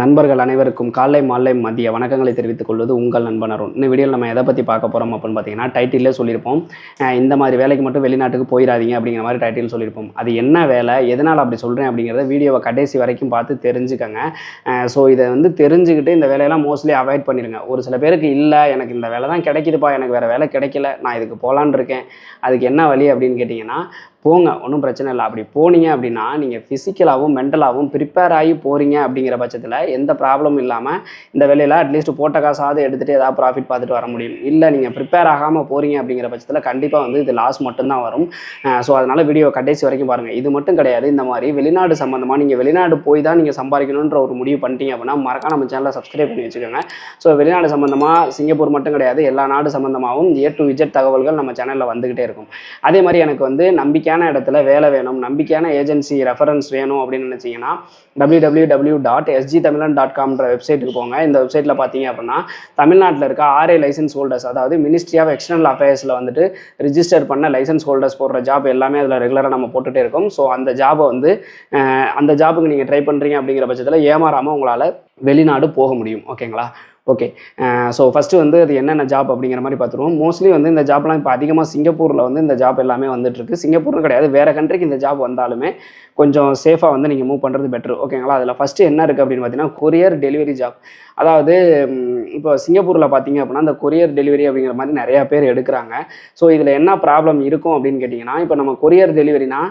நண்பர்கள் அனைவருக்கும் காலை மாலை மதிய வணக்கங்களை தெரிவித்துக் கொள்வது உங்கள் நண்பன் அருண். இந்த வீடியோவில் நம்ம எதை பற்றி பார்க்க போகிறோம் அப்படின்னு பார்த்தீங்கன்னா, டைட்டிலே சொல்லியிருப்போம். இந்த மாதிரி வேலைக்கு மட்டும் வெளிநாட்டுக்கு போயிடாதீங்க அப்படிங்கிற மாதிரி டைட்டில் சொல்லியிருப்போம். அது என்ன வேலை, எதனால் அப்படி சொல்கிறேன் அப்படிங்கிறத வீடியோவை கடைசி வரைக்கும் பார்த்து தெரிஞ்சுக்கங்க. ஸோ இதை தெரிஞ்சுக்கிட்டு இந்த வேலையெல்லாம் மோஸ்ட்லி அவாய்ட் பண்ணிடுங்க. ஒரு சில பேருக்கு இல்லை, எனக்கு இந்த வேலை தான் கிடைக்குதுப்பா, எனக்கு வேறு வேலை கிடைக்கல, நான் இதுக்கு போகலான்னு இருக்கேன், அதுக்கு என்ன வழி அப்படின்னு கேட்டிங்கன்னா, போங்க, ஒன்றும் பிரச்சனை இல்லை. அப்படி போனீங்க அப்படின்னா நீங்கள் ஃபிசிக்கலாகவும் மென்டலாகவும் ப்ரிப்பேர் ஆகி போகிறீங்க அப்படிங்கிற பட்சத்தில் எந்த ப்ராப்ளமும் இல்லாமல் இந்த வேலையில் அட்லீஸ்ட் போட்ட காசாவது எடுத்துகிட்டு ஏதாவது ப்ராஃபிட் பார்த்துட்டு வர முடியும். இல்லை நீங்கள் ப்ரிப்பேர் ஆகாமல் போகிறீங்க அப்படிங்கிற பட்சத்தில் கண்டிப்பாக இது லாஸ் மட்டும்தான் வரும். ஸோ அதனால் வீடியோ கடைசி வரைக்கும் பாருங்கள். இது மட்டும் கிடையாது, இந்த மாதிரி வெளிநாடு சம்மந்தமாக நீங்கள் வெளிநாடு போய் தான் நீங்கள் சம்பாதிக்கணுன்ற ஒரு முடிவு பண்ணிட்டீங்க அப்படின்னா மறக்காம நம்ம சேனலை சப்ஸ்கிரைப் பண்ணி வச்சுக்கோங்க. ஸோ வெளிநாடு சம்மந்தமாக சிங்கப்பூர் மட்டும் கிடையாது, எல்லா நாடு சம்மந்தமாகவும் A to Z தகவல்கள் நம்ம சேனலில் வந்துக்கிட்டே இருக்கும். அதே மாதிரி எனக்கு நம்பிக்கையான இடத்துல வேலை வேணும், நம்பிக்கையான ஏஜென்சி ரெஃபரன்ஸ் வேணும் அப்படின்னு நினச்சிங்கன்னா www.sgtamilan.com வெப்சைட்டுக்கு போங்க. இந்த வெப்சைட்டில் பார்த்தீங்க அப்படின்னா தமிழ்நாட்டில் இருக்க RA லைசன்ஸ் ஹோல்டர்ஸ், அதாவது மினிஸ்ட்ரி ஆஃப் எக்ஸ்டர்னல் அஃபேர்ஸில் ரிஜிஸ்டர் பண்ண லைசன்ஸ் ஹோல்டர்ஸ் போடுற ஜாப் எல்லாமே அதில் ரெகுலராக நம்ம போட்டுகிட்டே இருக்கோம். ஸோ அந்த ஜாபை அந்த ஜாபுக்கு நீங்கள் ட்ரை பண்ணுறீங்க அப்படிங்கிற பட்சத்தில் ஏமாறாமல் உங்களால் வெளிநாடு போக முடியும். ஓகேங்களா? ஓகே. ஸோ ஃபஸ்ட்டு அது என்னென்ன ஜாப் அப்படிங்கிற மாதிரி பார்த்துருவோம். மோஸ்ட்லி இந்த ஜாப்லாம் இப்போ அதிகமாக சிங்கப்பூரில் இந்த ஜாப் எல்லாமே வந்துட்டுருக்கு. சிங்கப்பூர்னு கிடையாது, வேறு கண்ட்ரிக்கு இந்த ஜாப் வந்தாலுமே கொஞ்சம் சேஃபாக நீங்கள் மூவ் பண்ணுறது பெட்ரு. ஓகேங்களா? அதில் ஃபஸ்ட்டு என்ன இருக்குது அப்படின்னு பார்த்தீங்கன்னா, கொரியர் டெலிவரி ஜாப். அதாவது இப்போ சிங்கப்பூரில் பார்த்தீங்க அப்படின்னா இந்த கொரியர் டெலிவரி அப்படிங்கிற மாதிரி நிறையா பேர் எடுக்கிறாங்க. ஸோ இதில் என்ன ப்ராப்ளம் இருக்கும் அப்படின்னு கேட்டிங்கன்னா, இப்போ நம்ம கொரியர் டெலிவரினா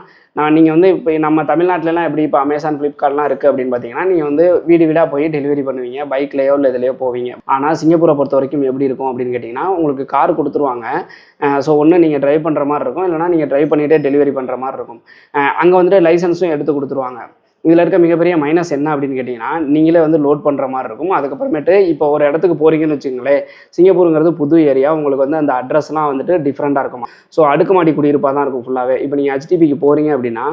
நீங்கள் இப்போ நம்ம தமிழ்நாட்டிலலாம் எப்படி இப்போ அமேசான் ஃப்ளிப்கார்ட்லாம் இருக்குது அப்படின்னு பார்த்தீங்கன்னா, நீங்கள் வீடு வீடாக போய் டெலிவரி பண்ணுவீங்க, பைக்லேயோ இல்லை இதிலையோ போவீங்க. ஆனால் சிங்கப்பூரை பொறுத்த வரைக்கும் எப்படி இருக்கும் அப்படின்னு கேட்டிங்கன்னா, உங்களுக்கு கார் கொடுத்துருவாங்க. ஸோ ஒன்று நீங்கள் ட்ரைவ் பண்ணுற மாதிரி இருக்கும், இல்லைனா நீங்கள் ட்ரைவ் பண்ணிகிட்டே டெலிவரி பண்ணுற மாதிரி இருக்கும். அங்கே லைசன்ஸும் எடுத்து கொடுத்துருவாங்க. இதில் இருக்க மிகப்பெரிய மைனஸ் என்ன அப்படின்னு கேட்டிங்கன்னா, நீங்களே லோட் பண்ணுற மாதிரி இருக்கும். அதுக்கப்புறமேட்டு இப்போ ஒரு இடத்துக்கு போகிறீங்கன்னு வச்சுக்கோங்களேன், சிங்கப்பூருங்கிறது புது ஏரியா, உங்களுக்கு அந்த அட்ரஸ்லாம் டிஃப்ரெண்ட்டாக இருக்குமா. ஸோ அடுக்குமாடி குடியிருப்பாக தான் இருக்கும் ஃபுல்லாகவே. இப்போ நீங்கள் HDBக்கு போகிறீங்க அப்படின்னா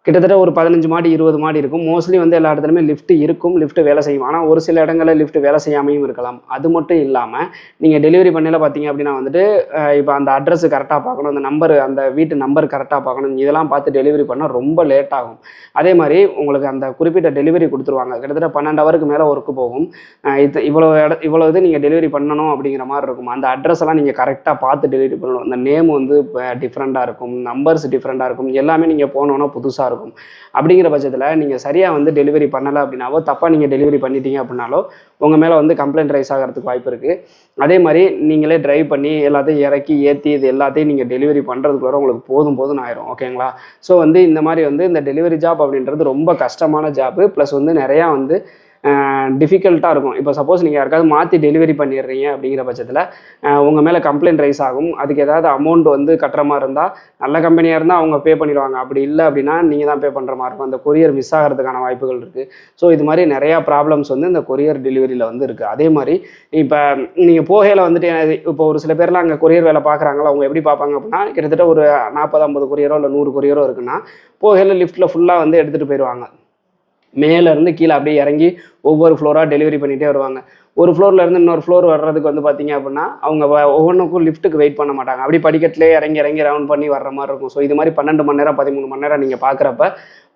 கிட்டத்தட்ட ஒரு 15 மாடி 20 மாடி இருக்கும். மோஸ்ட்லி எல்லா இடத்துலையுமே லிஃப்ட் இருக்கும், லிஃப்ட் வேலை செய்யும். ஆனால் ஒரு சில இடங்களில் லிஃப்ட் வேலை செய்யாமையும் இருக்கலாம். அது மட்டும் இல்லாமல் நீங்கள் டெலிவரி பண்ணல பார்த்தீங்க அப்படின்னா இப்போ அந்த அட்ரஸ் கரெக்டாக பார்க்கணும், அந்த நம்பர், அந்த வீட்டு நம்பர் கரெக்டாக பார்க்கணும். இதெல்லாம் பார்த்து டெலிவரி பண்ணால் ரொம்ப லேட் ஆகும். அதே மாதிரி உங்களுக்கு அந்த குறிப்பிட்ட டெலிவரி கொடுத்துருவாங்க. கிட்டத்தட்ட 12 ஹவருக்கு மேலே ஒர்க்கு போகும். இவ்வளோ இது நீங்கள் டெலிவரி பண்ணணும் அப்படிங்கிற மாதிரி இருக்கும். அந்த அட்ரஸ் எல்லாம் நீங்கள் கரெக்டாக பார்த்து டெலிவரி பண்ணணும். அந்த நேம் டிஃப்ரெண்ட்டாக இருக்கும், நம்பர்ஸ் டிஃப்ரெண்ட்டாக இருக்கும், எல்லாமே நீங்கள் போனோன்னா புதுசாக இருக்கும். அப்படிங்கிற பட்சத்தில் நீங்கள் சரியாக டெலிவரி பண்ணலை அப்படின்னாவோ, தப்பாக நீங்கள் டெலிவரி பண்ணிட்டீங்க அப்படின்னாலோ உங்கள் மேலே கம்ப்ளைண்ட் ரைஸ் ஆகிறதுக்கு வாய்ப்பு இருக்குது. அதே மாதிரி நீங்களே ட்ரைவ் பண்ணி எல்லாத்தையும் இறக்கி ஏற்றி இது எல்லாத்தையும் நீங்கள் டெலிவரி பண்ணுறதுக்குள்ள உங்களுக்கு போதும் ஆயிரும். ஓகேங்களா? ஸோ இந்த மாதிரி இந்த டெலிவரி ஜாப் அப்படின்றது ரொம்ப கஷ்டமான ஜாப்பு. ப்ளஸ் நிறையா டிஃபிகல்ட்டாக இருக்கும். இப்போ சப்போஸ் நீங்கள் யாருக்காவது மாற்றி டெலிவரி பண்ணிடுறீங்க அப்படிங்கிற பட்சத்தில் உங்கள் மேலே கம்ப்ளைண்ட் ரைஸ் ஆகும். அதுக்கு ஏதாவது அமௌண்ட் கட்டுற மாதிரி இருந்தால், நல்ல கம்பெனியாக இருந்தால் அவங்க பே பண்ணிடுவாங்க. அப்படி இல்லை அப்படின்னா நீங்கள் தான் பே பண்ணுற மாதிரி இருக்கும். அந்த கொரியர் மிஸ் ஆகிறதுக்கான வாய்ப்புகள் இருக்குது. ஸோ இது மாதிரி நிறையா ப்ராப்ளம்ஸ் இந்த கொரியர் டெலிவரியில் இருக்குது. அதே மாதிரி இப்போ நீங்கள் போகையில் இப்போ ஒரு சில பேர்லாம் அங்கே கொரியர் வேலை பார்க்குறாங்களா, அவங்க எப்படி பார்ப்பாங்க அப்படின்னா, கிட்டத்தட்ட ஒரு 40-50 கொரியரோ இல்லை 100 கொரியரோ இருக்குன்னா போகையில் லிஃப்ட்டில் ஃபுல்லாக எடுத்துகிட்டு போயிடுவாங்க. மேலேருந்து கீழே அப்படியே இறங்கி ஒவ்வொரு ஃப்ளோராக டெலிவரி பண்ணிகிட்டே வருவாங்க. ஒரு ஃப்ளோர்லேருந்து இன்னொரு ஃப்ளோர் வர்றதுக்கு பார்த்தீங்க அப்படின்னா அவங்க ஒவ்வொன்றுக்கும் லிஃப்ட்டுக்கு வெயிட் பண்ண மாட்டாங்க. அப்படி படிக்கட்டிலே இறங்கி ரவுண்ட் பண்ணி வர்ற மாதிரி இருக்கும். ஸோ இது மாதிரி 12 மணி நேரம் 13 மணி நேரம் நீங்கள் பார்க்குறப்ப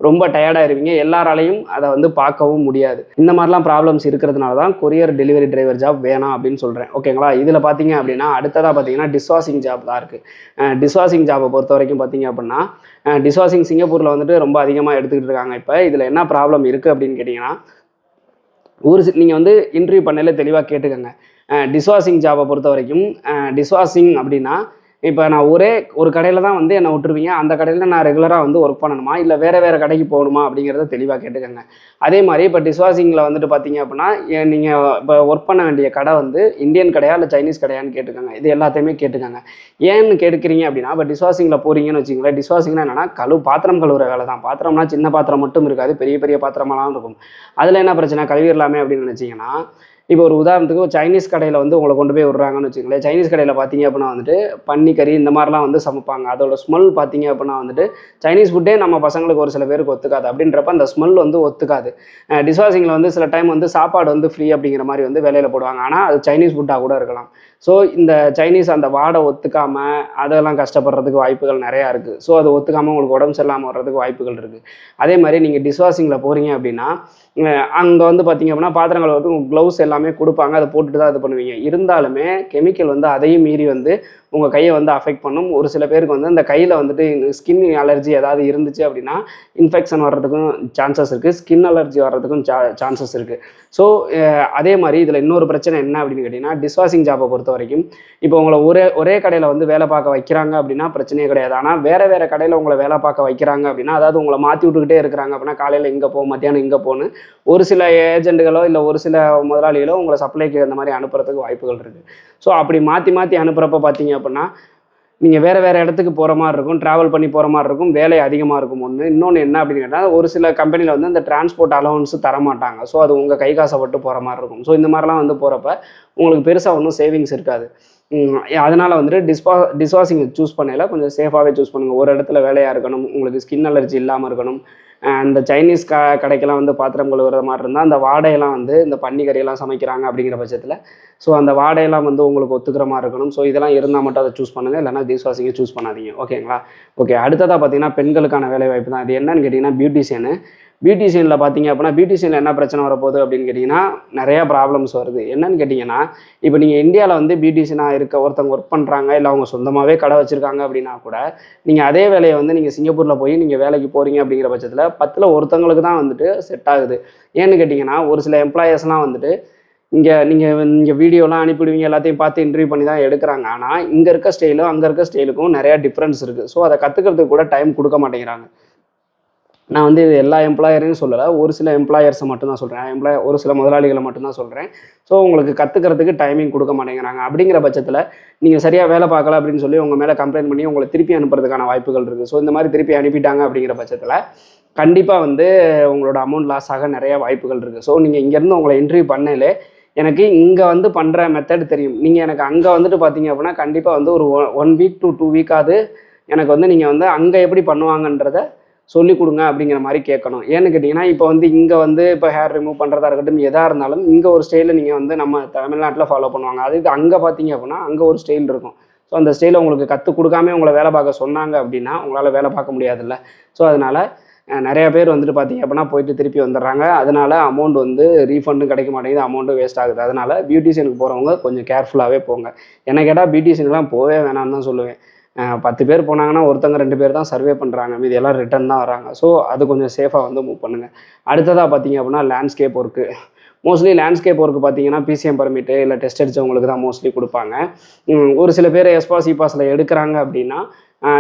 ரொம்ப டயர்டாக இருவீங்க. எல்லாராலையும் அதை பார்க்கவும் முடியாது. இந்த மாதிரிலாம் ப்ராப்ளம்ஸ் இருக்கிறதுனால தான் கொரியர் டெலிவரி டிரைவர் ஜாப் வேணாம் அப்படின்னு சொல்கிறேன். ஓகேங்களா? இதில் பார்த்தீங்க அப்படின்னா அடுத்ததாக பார்த்தீங்கன்னா டிஷ்வாஷிங் ஜாப் தான் இருக்குது. டிஷ்வாஷிங் ஜாப்பை பொறுத்த வரைக்கும் பார்த்தீங்க அப்படின்னா டிஷ்வாஷிங் சிங்கப்பூரில் ரொம்ப அதிகமாக எடுத்துக்கிட்டு இருக்காங்க. இப்போ இதில் என்ன ப்ராப்ளம் இருக்குது அப்படின்னு கேட்டிங்கன்னா, நீங்கள் இன்டர்வியூ பண்ணல தெளிவாக கேட்டுக்கோங்க. டிஷ்வாஷிங் ஜாப்பை பொறுத்த வரைக்கும் டிஷ்வாஷிங் அப்படின்னா, இப்போ நான் ஒரு கடையில் தான் என்னை விட்டுருவீங்க, அந்த கடையில் நான் ரெகுலராக ஒர்க் பண்ணணுமா, இல்லை வேறு கடைக்கு போகணுமா அப்படிங்கிறத தெளிவாக கேட்டுக்கோங்க. அதே மாதிரி இப்போ டிஷ்வாஷிங்கில் பார்த்தீங்க அப்படின்னா, நீங்கள் இப்போ ஒர்க் பண்ண வேண்டிய கடை இந்தியன் கடையா இல்லை சைனீஸ் கடையான்னு கேட்டுக்கோங்க. இது எல்லாத்தையுமே கேட்டுக்கோங்க. ஏன்னு கேட்குறீங்க அப்படின்னா, இப்போ டிஷ்வாஷிங்கில் போகிறீங்கன்னு வச்சுங்களேன், டிஷ்வாஷிங்னா என்னென்னா பாத்திரம் கழுவுற வேலை தான். பாத்திரம்னா சின்ன பாத்திரம் மட்டும் இருக்காது, பெரிய பெரிய பாத்திரமெல்லாம் இருக்கும். அதில் என்ன பிரச்சனை, கழுவிடலாமே அப்படின்னு நினச்சிங்கன்னா, இப்போ ஒரு உதாரணத்துக்கு ஒரு சைனீஸ் கடையில் வந்து உங்களை கொண்டு போய் விட்றாங்கன்னு வச்சுக்கோங்களேன். சைனீஸ் கடையில் பார்த்தீங்க அப்படின்னா வந்துட்டு பன்னிக்கறி இந்த மாதிரிலாம் வந்து சமைப்பாங்க. அதோட ஸ்மெல் பார்த்தீங்க அப்படின்னா வந்துட்டு சைனீஸ் ஃபுட்டே நம்ம பசங்களுக்கு ஒரு சில பேருக்கு ஒத்துக்காது. அப்படின்றப்ப அந்த ஸ்மெல் வந்து ஒத்துக்காது. டிஷ்வாஷிங்கில் வந்து சில டைம் வந்து சாப்பாடு வந்து ஃப்ரீ அப்படிங்கிற மாதிரி வந்து வேலையில் போடுவாங்க. ஆனால் அது சைனீஸ் ஃபுட்டாக கூட இருக்கலாம். ஸோ இந்த சைனீஸ் அந்த வாடை ஒத்துக்காமல் அதெல்லாம் கஷ்டப்படுறதுக்கு வாய்ப்புகள் நிறையா இருக்குது. ஸோ அது ஒத்துக்காமல் உங்களுக்கு உடம்பு சரியில்லாமல் வர்றதுக்கு வாய்ப்புகள் இருக்குது. அதே மாதிரி நீங்கள் டிஷ்வாஷிங்கில் போகிறீங்க அப்படின்னா அங்கே வந்து பார்த்தீங்க அப்படின்னா பாத்திரங்கள் வந்து க்ளவுஸ் எல்லாமே கொடுப்பாங்க. அதை போட்டுட்டு தான் இது பண்ணுவீங்க. இருந்தாலுமே கெமிக்கல் வந்து அதையும் மீறி வந்து உங்கள் கையை வந்து அஃபெக்ட் பண்ணும். ஒரு சில பேருக்கு வந்து இந்த கையில் வந்துட்டு ஸ்கின் அலர்ஜி ஏதாவது இருந்துச்சு அப்படின்னா இன்ஃபெக்ஷன் வர்றதுக்கும் சான்சஸ் இருக்குது. ஸ்கின் அலர்ஜி வர்றதுக்கும் சான்சஸ் இருக்குது. ஸோ அதே மாதிரி இதில் இன்னொரு பிரச்சனை என்ன அப்படின்னு கேட்டிங்கன்னா, டிஷ்வாஷிங் ஜாப்பை பொறுத்த வரைக்கும் இப்போ உங்களை ஒரே கடையில் வந்து வேலை பார்க்க வைக்கிறாங்க அப்படின்னா பிரச்சனையே கிடையாது. ஆனால் வேறு கடையில் உங்களை வேலை பார்க்க வைக்கிறாங்க அப்படின்னா, அதாவது உங்களை மாற்றி விட்டுக்கிட்டே இருக்கிறாங்க அப்படின்னா, காலையில் இங்கே போ, மத்தியானம் இங்கே போன்னு ஒரு சில ஏஜெண்டுகளோ இல்லை ஒரு சில முதலாளிகளோ உங்களை சப்ளைக்கு அந்த மாதிரி அனுப்புறதுக்கு வாய்ப்புகள் இருக்குது. ஸோ அப்படி மாற்றி அனுப்புகிறப்ப பார்த்தீங்க அப்படின்னா நீங்கள் வேறு இடத்துக்கு போகிற மாதிரி இருக்கும், ட்ராவல் பண்ணி போகிற மாதிரி இருக்கும், வேலை அதிகமாக இருக்கும். இன்னொன்று என்ன அப்படின்னு கேட்டால், ஒரு சில கம்பெனியில் வந்து இந்த டிரான்ஸ்போர்ட் அலவன்ஸு தரமாட்டாங்க. ஸோ அது உங்கள் கை காசைப்பட்டு போகிற மாதிரி இருக்கும். ஸோ இந்த மாதிரிலாம் வந்து போகிறப்ப உங்களுக்கு பெருசாக ஒன்றும் சேவிங்ஸ் இருக்காது. அதனால் வந்துட்டு டிஷ்வாஷிங் சூஸ் பண்ணையில் கொஞ்சம் சேஃபாகவே சூஸ் பண்ணுங்கள். ஒரு இடத்துல வேலையாக இருக்கணும், உங்களுக்கு ஸ்கின் அலர்ஜி இல்லாமல் இருக்கணும். இந்த சைனீஸ் கடைக்கெல்லாம் வந்து பாத்திரம் கழுவுற மாதிரி இருந்தால் அந்த வாடையெல்லாம் வந்து இந்த பன்னிக்கறியெல்லாம் சமைக்கிறாங்க அப்படிங்கிற பட்சத்தில் ஸோ அந்த வாடையெல்லாம் வந்து உங்களுக்கு ஒத்துக்கிற மாதிரி இருக்கணும். ஸோ இதெல்லாம் இருந்தால் மட்டும் அதை சூஸ் பண்ணுங்கள், இல்லைனா டிஷ்வாஷிங்கை சூஸ் பண்ணாதீங்க. ஓகேங்களா? ஓகே, அடுத்ததாக பார்த்தீங்கன்னா பெண்களுக்கான வேலை வாய்ப்பு தான். இது என்னன்னு கேட்டிங்கன்னா பியூட்டிஷியனில் பார்த்தீங்க அப்படின்னா பியூட்டிஷியனில் என்ன பிரச்சனை வரப்போகுது அப்படின்னு கேட்டிங்கன்னா நிறையா ப்ராப்ளம்ஸ் வருது. என்னன்னு கேட்டிங்கன்னா, இப்போ நீங்கள் இந்தியாவில் வந்து பியூட்டிஷியனாக ஒருத்தவங்க ஒர்க் பண்ணுறாங்க, இல்லை அவங்க சொந்தமாகவே கடை வச்சுருக்காங்க அப்படின்னா கூட நீங்கள் அதே வேலையை வந்து நீங்கள் சிங்கப்பூரில் போய் நீங்கள் வேலைக்கு போகிறீங்க அப்படிங்கிற பட்சத்தில் 10ல் ஒருத்தவங்களுக்கு தான் வந்துட்டு செட் ஆகுது. ஏன்னு கேட்டிங்கன்னா, ஒரு சில எம்ப்ளாயர்ஸ்லாம் வந்துட்டு இங்கே வீடியோலாம் அனுப்பிடுவீங்க, எல்லாத்தையும் பார்த்து இன்டர்வியூ பண்ணி தான் எடுக்கிறாங்க. ஆனால் இங்கே இருக்க ஸ்டைலும் அங்கே இருக்க ஸ்டைலுக்கும் நிறையா டிஃப்ரென்ஸ் இருக்குது. ஸோ அதை கற்றுக்கிறதுக்கு கூட டைம் கொடுக்க மாட்டேங்கிறாங்க. நான் வந்து இது எல்லா எம்ப்ளாயரையும் சொல்லலை, ஒரு சில எம்ப்ளாயர்ஸை மட்டும்தான் சொல்கிறேன். ஒரு சில முதலாளிகளை மட்டும்தான் சொல்கிறேன். ஸோ உங்களுக்கு கற்றுக்கிறதுக்கு டைமிங் கொடுக்க மாட்டேங்கிறாங்க. அப்படிங்கிற பட்சத்தில் நீங்கள் சரியாக வேலை பார்க்கல அப்படின்னு சொல்லி உங்கள் மேலே கம்ப்ளைண்ட் பண்ணி உங்களை திருப்பி அனுப்புறதுக்கான வாய்ப்புகள் இருக்குது. ஸோ இந்த மாதிரி திருப்பி அனுப்பிட்டாங்க அப்படிங்கிற பட்சத்தில் கண்டிப்பாக வந்து உங்களோட அமௌண்ட் லாஸ் ஆக நிறைய வாய்ப்புகள் இருக்குது. ஸோ நீங்கள் இங்கேருந்து உங்களை இன்டர்வியூ பண்ணலே எனக்கு இங்கே வந்து பண்ணுற மெத்தட் தெரியும், நீங்கள் எனக்கு அங்கே வந்துட்டு பார்த்தீங்க அப்படின்னா கண்டிப்பாக வந்து ஒரு 1 வீக் to 2 வீக்காவது எனக்கு வந்து நீங்கள் வந்து அங்கே எப்படி பண்ணுவாங்கன்றத சொல்லிக் கொடுங்க அப்படிங்கிற மாதிரி கேட்கணும். ஏன்னு கேட்டிங்கன்னா, இப்போ வந்து இங்கே வந்து இப்போ ஹேர் ரிமூவ் பண்ணுறதா இருக்கட்டும், எதாக இருந்தாலும் இங்கே ஒரு ஸ்டைலில் நீங்கள் வந்து நம்ம தமிழ்நாட்டில் ஃபாலோ பண்ணுவாங்க. அதுக்கு அங்கே பார்த்தீங்க அப்படின்னா அங்கே ஒரு ஸ்டைல் இருக்கும். ஸோ அந்த ஸ்டைலை உங்களுக்கு கற்றுக் கொடுக்காம உங்களை வேலை பார்க்க சொன்னாங்க அப்படின்னா உங்களால் வேலை பார்க்க முடியாதுல்ல. ஸோ அதனால் நிறைய பேர் வந்துட்டு பார்த்தீங்க அப்படின்னா போயிட்டு திருப்பி வந்துடுறாங்க. அதனால் அமௌண்ட் வந்து ரீஃபண்டும் கிடைக்க மாட்டேங்குது, அமௌண்ட்டும் வேஸ்ட் ஆகுது. அதனால் பியூட்டிஷியனுக்கு போகிறவங்க கொஞ்சம் கேர்ஃபுல்லாகவே போங்க. என்ன கேட்டால் பியூட்டிஷியனுக்குலாம் போவே வேணாம்னு தான் சொல்லுவேன். 10 பேர் போனாங்கன்னா ஒருத்தங்க 2 பேர் தான் சர்வே பண்ணுறாங்க, மீதி எல்லாம் ரிட்டர்ன் தான் வராங்க. ஸோ அது கொஞ்சம் சேஃபாக வந்து மூவ் பண்ணுங்கள். அடுத்ததாக பார்த்தீங்க அப்படின்னா landscape work. Mostly landscape work பார்த்தீங்கன்னா பிசிஎம் பர்மிட்டு இல்லை டெஸ்ட் அடித்தவங்களுக்கு தான் மோஸ்ட்லி கொடுப்பாங்க. ஒரு சில பேர் எஸ்பாஸ் இபாஸில் எடுக்கிறாங்க அப்படின்னா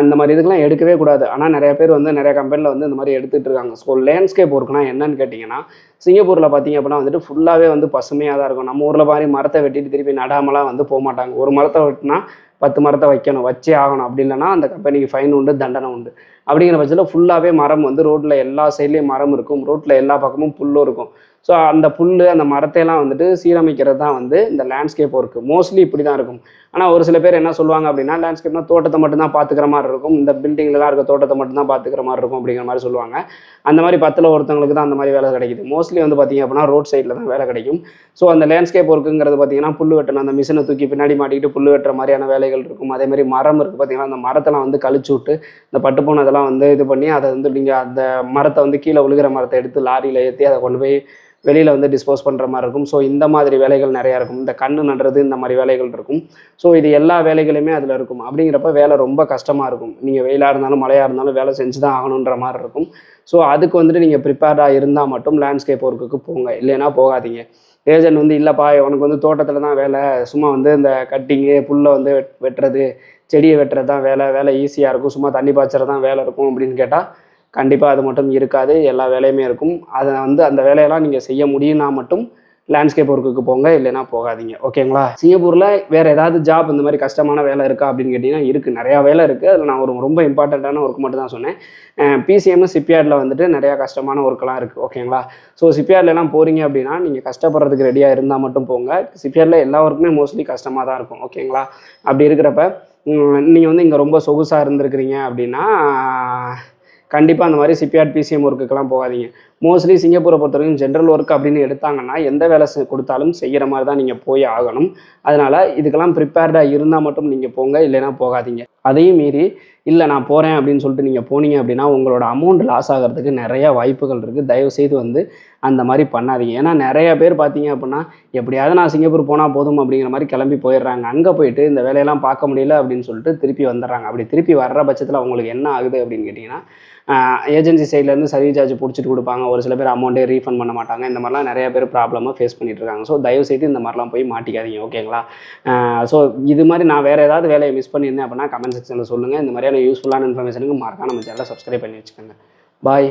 இந்த மாதிரி இதுக்கெலாம் எடுக்கவே கூடாது. ஆனால் நிறைய பேர் வந்து நிறைய கம்பெனியில் வந்து இந்த மாதிரி எடுத்துகிட்டு இருக்காங்க. ஸோ லேண்ட்ஸ்கேப் ஒர்க்குனா என்னன்னு கேட்டிங்கன்னா, சிங்கப்பூரில் பார்த்தீங்க அப்படின்னா வந்துட்டு ஃபுல்லாகவே வந்து பசுமையாக தான் இருக்கும். நம்ம ஊரில் மாதிரி மரத்தை வெட்டிட்டு திருப்பி நடாமலாம் வந்து போக மாட்டாங்க. ஒரு மரத்தை வெட்டினா 10 மரத்தை வைக்கணும், வச்சே ஆகணும். அப்படி இல்லைனா அந்த கம்பெனிக்கு ஃபைன் உண்டு, தண்டனை உண்டு. அப்படிங்கிற பட்சத்தில் ஃபுல்லாகவே மரம் வந்து ரோட்டில் எல்லா சைட்லேயும் மரம் இருக்கும், ரோட்டில் எல்லா பக்கமும் புல்லும் இருக்கும். ஸோ அந்த புல் அந்த மரத்தையெல்லாம் வந்துட்டு சீரமைக்கிறது தான் வந்து இந்த லேண்ட்ஸ்கேப் ஒர்க்கு. மோஸ்ட்லி இப்படி தான் இருக்கும். ஆனால் ஒரு சில பேர் என்ன சொல்லுவாங்க அப்படின்னா, லேண்ட்ஸ்கேப்னா தோட்டத்தை மட்டும்தான் பார்த்துக்கிற மாதிரி இருக்கும், இந்த பில்டிங்லாம் இருக்க தோட்டத்தை மட்டும்தான் பார்த்துக்கிற மாதிரி இருக்கும் அப்படிங்கிற மாதிரி சொல்லுவாங்க. அந்த மாதிரி 10ல் ஒருத்தவங்களுக்கு தான் அந்த மாதிரி வேலை கிடைக்குது. மோஸ்ட்லி வந்து பார்த்திங்க அப்படின்னா ரோட் சைடில் தான் வேலை கிடைக்கும். ஸோ அந்த லேண்ட்ஸ்கேப் ஒர்க்குங்கிறது பார்த்திங்கன்னா புல் வெட்டணும், அந்த மிஷினை தூக்கி பின்னாடி மாட்டிக்கிட்டு புல் வெட்டுற மாதிரியான வேலைகள் இருக்கும். அதேமாதிரி மரம் இருக்குது பார்த்திங்கன்னா, அந்த மரத்தெல்லாம் வந்து கழிச்சு விட்டு இந்த பட்டு போனதெல்லாம் வந்து இது பண்ணி அதை வந்து நீங்கள் அந்த மரத்தை வந்து கீழே விழுகிற மரத்தை எடுத்து லாரியில் ஏற்றி அதை கொண்டு போய் வெளியில் வந்து டிஸ்போஸ் பண்ணுற மாதிரி இருக்கும். ஸோ இந்த மாதிரி வேலைகள் நிறையா இருக்கும். இந்த கண்ணு நடுறது இந்த மாதிரி வேலைகள் இருக்கும். ஸோ இது எல்லா வேலைகளுமே அதில் இருக்கும். அப்படிங்கிறப்ப வேலை ரொம்ப கஷ்டமாக இருக்கும். நீங்கள் வெயிலாக இருந்தாலும் மழையாக இருந்தாலும் வேலை செஞ்சு தான் ஆகணுன்ற மாதிரி இருக்கும். ஸோ அதுக்கு வந்துட்டு நீங்கள் ப்ரிப்பேர்டாக இருந்தால் மட்டும் லேண்ட்ஸ்கேப் ஒர்க்குக்கு போங்க, இல்லைன்னா போகாதீங்க. ஏஜென்ட் வந்து இல்லைப்பா உனக்கு வந்து தோட்டத்தில் தான் வேலை, சும்மா வந்து இந்த கட்டிங்கு புல்லை வந்து வெட்டுறது செடியை வெட்டுறது தான் வேலை ஈஸியாக இருக்கும், சும்மா தண்ணி பாய்ச்சறது தான் வேலை இருக்கும் அப்படின்னு கேட்டால் கண்டிப்பாக அது மட்டும் இருக்காது. எல்லா வேலையுமே இருக்கும். அதை வந்து அந்த வேலையெல்லாம் நீங்கள் செய்ய முடியும்னா மட்டும் லேண்ட்ஸ்கேப் ஒர்க்குக்கு போங்க, இல்லைன்னா போகாதீங்க. ஓகேங்களா? சிங்கப்பூரில் வேறு ஏதாவது ஜாப் இந்த மாதிரி கஷ்டமான வேலை இருக்கா அப்படின்னு கேட்டிங்கன்னா இருக்குது. நிறையா வேலை இருக்குது. அதில் நான் ரொம்ப இம்பார்ட்டண்ட்டான ஒர்க் மட்டும் தான் சொன்னேன். பிசிஎம் ஷிப்யார்டில் வந்துட்டு நிறையா கஷ்டமான ஒர்க்கெலாம் இருக்குது. ஓகேங்களா? ஸோ ஷிப்யார்ட்லலாம் போகிறீங்க அப்படின்னா நீங்கள் கஷ்டப்படுறதுக்கு ரெடியாக இருந்தால் மட்டும் போங்க. ஷிப்யார்டில் எல்லா ஒர்க்குமே மோஸ்ட்லி கஷ்டமாக தான் இருக்கும். ஓகேங்களா? அப்படி இருக்கிறப்ப நீங்கள் வந்து இங்கே ரொம்ப சொகுசாக இருந்திருக்கிறீங்க அப்படின்னா கண்டிப்பாக அந்த மாதிரி ஷிப்யார்ட் பிசிஎம் ஒர்க்குக்கெல்லாம் போகாதீங்க. மோஸ்ட்லி சிங்கப்பூரை பொறுத்தவரைக்கும் ஜென்ரல் ஒர்க் அப்படின்னு எடுத்தாங்கன்னா எந்த வேலை கொடுத்தாலும் செய்கிற மாதிரி தான் நீங்கள் போய் ஆகணும். அதனால் இதுக்கெல்லாம் ப்ரிப்பேர்டாக இருந்தால் மட்டும் நீங்கள் போங்க, இல்லைன்னா போகாதீங்க. அதையும் மீறி இல்லை நான் போகிறேன் அப்படின்னு சொல்லிட்டு நீங்கள் போனீங்க அப்படின்னா உங்களோட அமௌண்ட் லாஸ் ஆகிறதுக்கு நிறையா வாய்ப்புகள் இருக்குது. தயவுசெய்து வந்து அந்த மாதிரி பண்ணாதீங்க. ஏன்னா நிறைய பேர் பார்த்தீங்க அப்படின்னா எப்படியாவது நான் சிங்கப்பூர் போனால் போதும் அப்படிங்கிற மாதிரி கிளம்பி போயிடுறாங்க. அங்கே போயிட்டு இந்த வேலையெல்லாம் பார்க்க முடியல அப்படின்னு சொல்லிட்டு திருப்பி வந்துடுறாங்க. அப்படி திருப்பி வர்ற பட்சத்தில் அவங்களுக்கு என்ன ஆகுது அப்படின்னு கேட்டிங்கன்னா ஏஜென்சி சைட்லேருந்து சர்வீஸ் சார்ஜ் பிடிச்சிட்டு கொடுப்பாங்க. ஒரு சில பேர் அமௌண்ட்டே ரீஃபண்ட் பண்ண மாட்டாங்க. இந்த மாதிரிலாம் நிறைய பேர் ப்ராப்ளமாக ஃபேஸ் பண்ணிட்டு இருக்காங்க. ஸோ தயவுசெய்து இந்த மாதிரிலாம் போய் மாட்டிக்காதீங்க. ஓகேங்களா? ஸோ இது மாதிரி நான் வேறு ஏதாவது வேலையை மிஸ் பண்ணியிருந்தேன் அப்படின்னா கமெண்ட் செக்ஷனில் சொல்லுங்கள். இந்த மாதிரியான யூஸ்ஃபுல்லான இன்ஃபர்மேஷனுக்கு மறக்காம நம்ம சேனலை சப்ஸ்கிரைப் பண்ணி வச்சுக்கோங்க. பாய்.